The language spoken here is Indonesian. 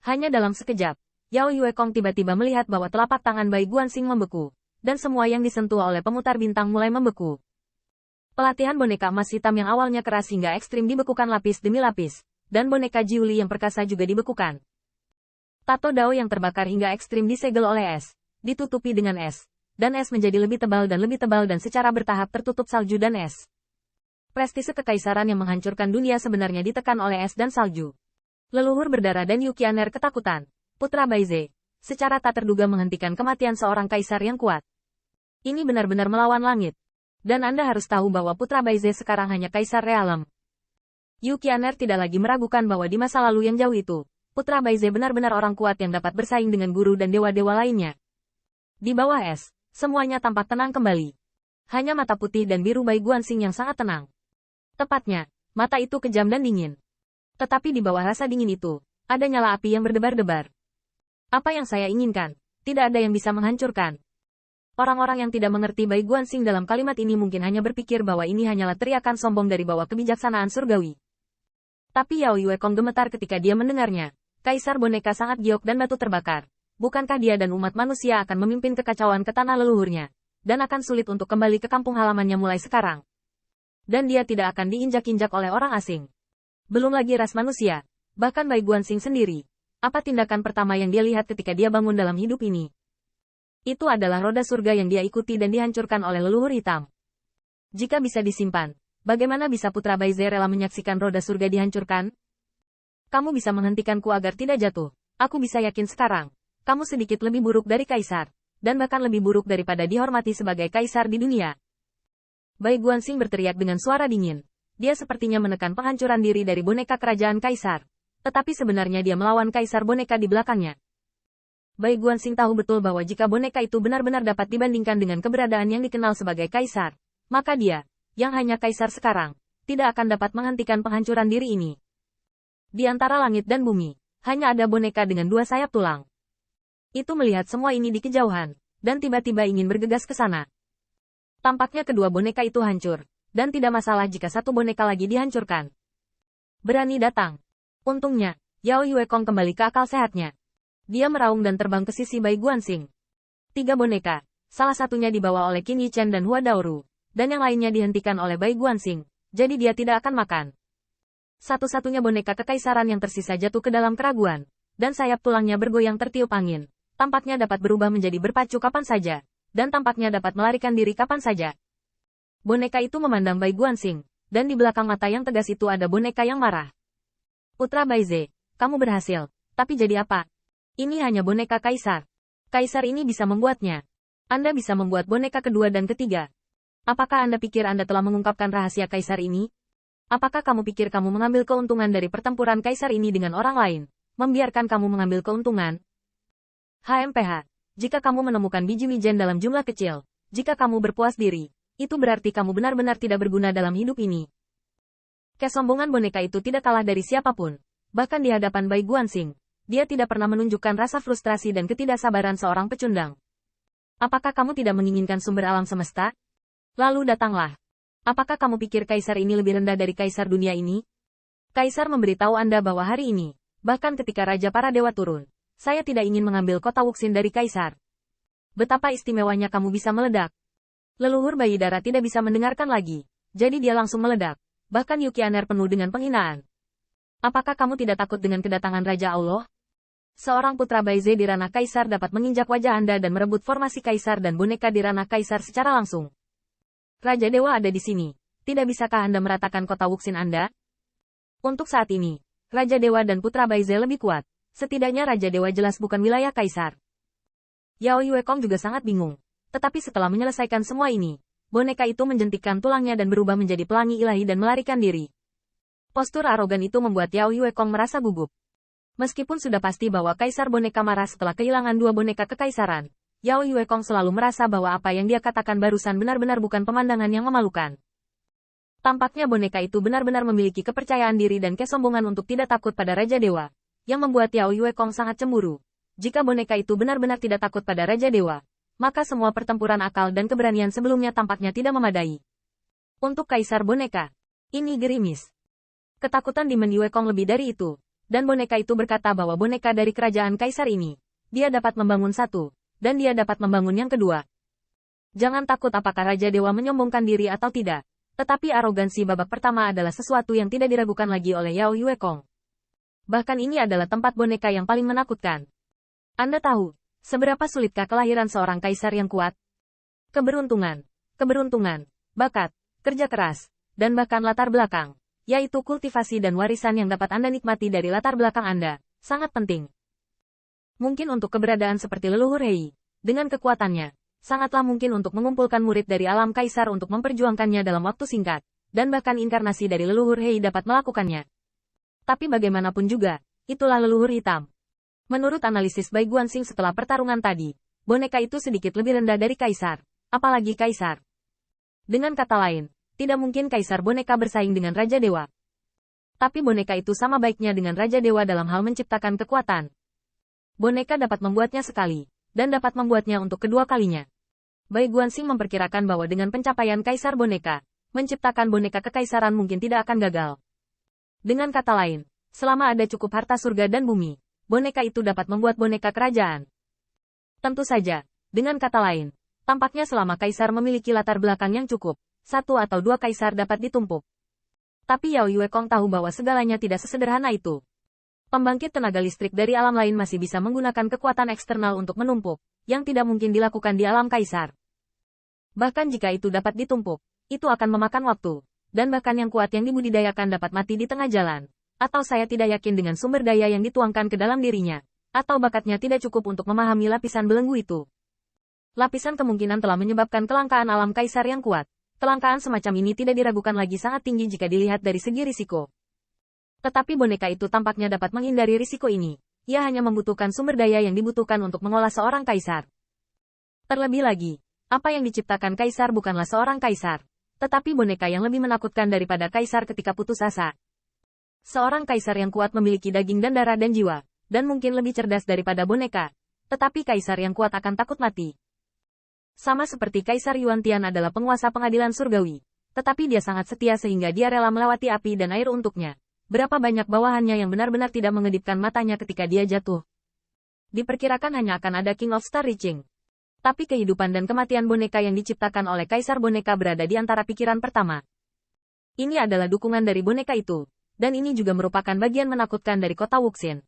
Hanya dalam sekejap, Yao Yuekong tiba-tiba melihat bahwa telapak tangan Bai Guanxing membeku, dan semua yang disentuh oleh pemutar bintang mulai membeku. Pelatihan boneka emas hitam yang awalnya keras hingga ekstrim dibekukan lapis demi lapis, dan boneka Jiuli yang perkasa juga dibekukan. Tato Dao yang terbakar hingga ekstrim disegel oleh es, ditutupi dengan es, dan es menjadi lebih tebal dan secara bertahap tertutup salju dan es. Prestise kekaisaran yang menghancurkan dunia sebenarnya ditekan oleh es dan salju. Leluhur berdarah dan Yukianer ketakutan. Putra Baize, secara tak terduga menghentikan kematian seorang kaisar yang kuat. Ini benar-benar melawan langit. Dan Anda harus tahu bahwa Putra Baize sekarang hanya kaisar realem. Yukianer tidak lagi meragukan bahwa di masa lalu yang jauh itu, Putra Baize benar-benar orang kuat yang dapat bersaing dengan guru dan dewa-dewa lainnya. Di bawah es, semuanya tampak tenang kembali. Hanya mata putih dan biru Bai Guanxing yang sangat tenang. Tepatnya, mata itu kejam dan dingin. Tetapi di bawah rasa dingin itu, ada nyala api yang berdebar-debar. Apa yang saya inginkan, tidak ada yang bisa menghancurkan. Orang-orang yang tidak mengerti Bai Guanxing dalam kalimat ini mungkin hanya berpikir bahwa ini hanyalah teriakan sombong dari bawah kebijaksanaan surgawi. Tapi Yao Yuekong gemetar ketika dia mendengarnya. Kaisar boneka sangat giok dan batu terbakar. Bukankah dia dan umat manusia akan memimpin kekacauan ke tanah leluhurnya, dan akan sulit untuk kembali ke kampung halamannya mulai sekarang? Dan dia tidak akan diinjak-injak oleh orang asing. Belum lagi ras manusia, bahkan Bai Guanxing sendiri. Apa tindakan pertama yang dia lihat ketika dia bangun dalam hidup ini? Itu adalah roda surga yang dia ikuti dan dihancurkan oleh leluhur hitam. Jika bisa disimpan, bagaimana bisa Putra Baize rela menyaksikan roda surga dihancurkan? Kamu bisa menghentikanku agar tidak jatuh. Aku bisa yakin sekarang, kamu sedikit lebih buruk dari kaisar, dan bahkan lebih buruk daripada dihormati sebagai kaisar di dunia. Bai Guanxing berteriak dengan suara dingin. Dia sepertinya menekan penghancuran diri dari boneka kerajaan kaisar. Tetapi sebenarnya dia melawan kaisar boneka di belakangnya. Bai Guanxing tahu betul bahwa jika boneka itu benar-benar dapat dibandingkan dengan keberadaan yang dikenal sebagai kaisar, maka dia, yang hanya kaisar sekarang, tidak akan dapat menghentikan penghancuran diri ini. Di antara langit dan bumi, hanya ada boneka dengan dua sayap tulang. Itu melihat semua ini di kejauhan, dan tiba-tiba ingin bergegas ke sana. Tampaknya kedua boneka itu hancur, dan tidak masalah jika satu boneka lagi dihancurkan. Berani datang. Untungnya, Yao Yuekong kembali ke akal sehatnya. Dia meraung dan terbang ke sisi Bai Guanxing. 3 boneka, salah satunya dibawa oleh Qin Yichen dan Hua Daoru, dan yang lainnya dihentikan oleh Bai Guanxing, jadi dia tidak akan makan. Satu-satunya boneka kekaisaran yang tersisa jatuh ke dalam keraguan, dan sayap tulangnya bergoyang tertiup angin, tampaknya dapat berubah menjadi berpacu kapan saja, dan tampaknya dapat melarikan diri kapan saja. Boneka itu memandang Bai Guanxing, dan di belakang mata yang tegas itu ada boneka yang marah. Putra Baize, kamu berhasil, tapi jadi apa? Ini hanya boneka kaisar. Kaisar ini bisa membuatnya. Anda bisa membuat boneka kedua dan ketiga. Apakah Anda pikir Anda telah mengungkapkan rahasia kaisar ini? Apakah kamu pikir kamu mengambil keuntungan dari pertempuran kaisar ini dengan orang lain? Membiarkan kamu mengambil keuntungan? HMPH, jika kamu menemukan biji wijen dalam jumlah kecil, jika kamu berpuas diri, itu berarti kamu benar-benar tidak berguna dalam hidup ini. Kesombongan boneka itu tidak kalah dari siapapun. Bahkan di hadapan Bai Guanxing, dia tidak pernah menunjukkan rasa frustrasi dan ketidaksabaran seorang pecundang. Apakah kamu tidak menginginkan sumber alam semesta? Lalu datanglah. Apakah kamu pikir kaisar ini lebih rendah dari kaisar dunia ini? Kaisar memberitahu Anda bahwa hari ini, bahkan ketika Raja para Dewa turun, saya tidak ingin mengambil kota Wuxin dari kaisar. Betapa istimewanya kamu bisa meledak. Leluhur bayi darah tidak bisa mendengarkan lagi, jadi dia langsung meledak. Bahkan Yukianer penuh dengan penghinaan. Apakah kamu tidak takut dengan kedatangan Raja Allah? Seorang putra Baize di ranah kaisar dapat menginjak wajah Anda dan merebut formasi kaisar dan boneka di ranah kaisar secara langsung. Raja Dewa ada di sini. Tidak bisakah Anda meratakan kota Wuxin Anda? Untuk saat ini, Raja Dewa dan putra Baize lebih kuat. Setidaknya Raja Dewa jelas bukan wilayah kaisar. Yao Yuekong juga sangat bingung. Tetapi setelah menyelesaikan semua ini, boneka itu menjentikkan tulangnya dan berubah menjadi pelangi ilahi dan melarikan diri. Postur arogan itu membuat Yao Yuekong merasa gugup. Meskipun sudah pasti bahwa kaisar boneka marah setelah kehilangan 2 boneka kekaisaran, Yao Yuekong selalu merasa bahwa apa yang dia katakan barusan benar-benar bukan pemandangan yang memalukan. Tampaknya boneka itu benar-benar memiliki kepercayaan diri dan kesombongan untuk tidak takut pada Raja Dewa, yang membuat Yao Yuekong sangat cemburu. Jika boneka itu benar-benar tidak takut pada Raja Dewa, maka semua pertempuran akal dan keberanian sebelumnya tampaknya tidak memadai. Untuk kaisar boneka, ini gerimis. Ketakutan di Yuekong lebih dari itu. dan boneka itu berkata bahwa boneka dari kerajaan kaisar ini, dia dapat membangun satu, dan dia dapat membangun yang kedua. Jangan takut apakah Raja Dewa menyombongkan diri atau tidak, tetapi arogansi babak pertama adalah sesuatu yang tidak diragukan lagi oleh Yao Yuekong. Bahkan ini adalah tempat boneka yang paling menakutkan. Anda tahu, seberapa sulitkah kelahiran seorang kaisar yang kuat? Keberuntungan, bakat, kerja keras, dan bahkan latar belakang, yaitu kultivasi dan warisan yang dapat Anda nikmati dari latar belakang Anda, sangat penting. Mungkin untuk keberadaan seperti leluhur Hei, dengan kekuatannya, sangatlah mungkin untuk mengumpulkan murid dari alam kaisar untuk memperjuangkannya dalam waktu singkat, dan bahkan inkarnasi dari leluhur Hei dapat melakukannya. Tapi bagaimanapun juga, itulah leluhur hitam. Menurut analisis Bai Guanxing setelah pertarungan tadi, boneka itu sedikit lebih rendah dari kaisar, apalagi kaisar. Dengan kata lain, tidak mungkin kaisar boneka bersaing dengan Raja Dewa. Tapi boneka itu sama baiknya dengan Raja Dewa dalam hal menciptakan kekuatan. Boneka dapat membuatnya sekali, dan dapat membuatnya untuk kedua kalinya. Bai Guanxing memperkirakan bahwa dengan pencapaian kaisar boneka, menciptakan boneka kekaisaran mungkin tidak akan gagal. Dengan kata lain, selama ada cukup harta surga dan bumi, boneka itu dapat membuat boneka kerajaan. Tentu saja, dengan kata lain, tampaknya selama kaisar memiliki latar belakang yang cukup, satu atau dua kaisar dapat ditumpuk. Tapi Yao Yuekong tahu bahwa segalanya tidak sesederhana itu. Pembangkit tenaga listrik dari alam lain masih bisa menggunakan kekuatan eksternal untuk menumpuk, yang tidak mungkin dilakukan di alam kaisar. Bahkan jika itu dapat ditumpuk, itu akan memakan waktu. Dan bahkan yang kuat yang dibudidayakan dapat mati di tengah jalan. Atau saya tidak yakin dengan sumber daya yang dituangkan ke dalam dirinya. Atau bakatnya tidak cukup untuk memahami lapisan belenggu itu. Lapisan kemungkinan telah menyebabkan kelangkaan alam kaisar yang kuat. Kelangkaan semacam ini tidak diragukan lagi sangat tinggi jika dilihat dari segi risiko. Tetapi boneka itu tampaknya dapat menghindari risiko ini. Ia hanya membutuhkan sumber daya yang dibutuhkan untuk mengolah seorang kaisar. Terlebih lagi, apa yang diciptakan kaisar bukanlah seorang kaisar. Tetapi boneka yang lebih menakutkan daripada kaisar ketika putus asa. Seorang kaisar yang kuat memiliki daging dan darah dan jiwa, dan mungkin lebih cerdas daripada boneka. Tetapi kaisar yang kuat akan takut mati. Sama seperti Kaisar Yuan Tian adalah penguasa pengadilan surgawi. Tetapi dia sangat setia sehingga dia rela melewati api dan air untuknya. Berapa banyak bawahannya yang benar-benar tidak mengedipkan matanya ketika dia jatuh. Diperkirakan hanya akan ada King of Star Reaching. Tapi kehidupan dan kematian boneka yang diciptakan oleh kaisar boneka berada di antara pikiran pertama. Ini adalah dukungan dari boneka itu, dan ini juga merupakan bagian menakutkan dari kota Wuxin.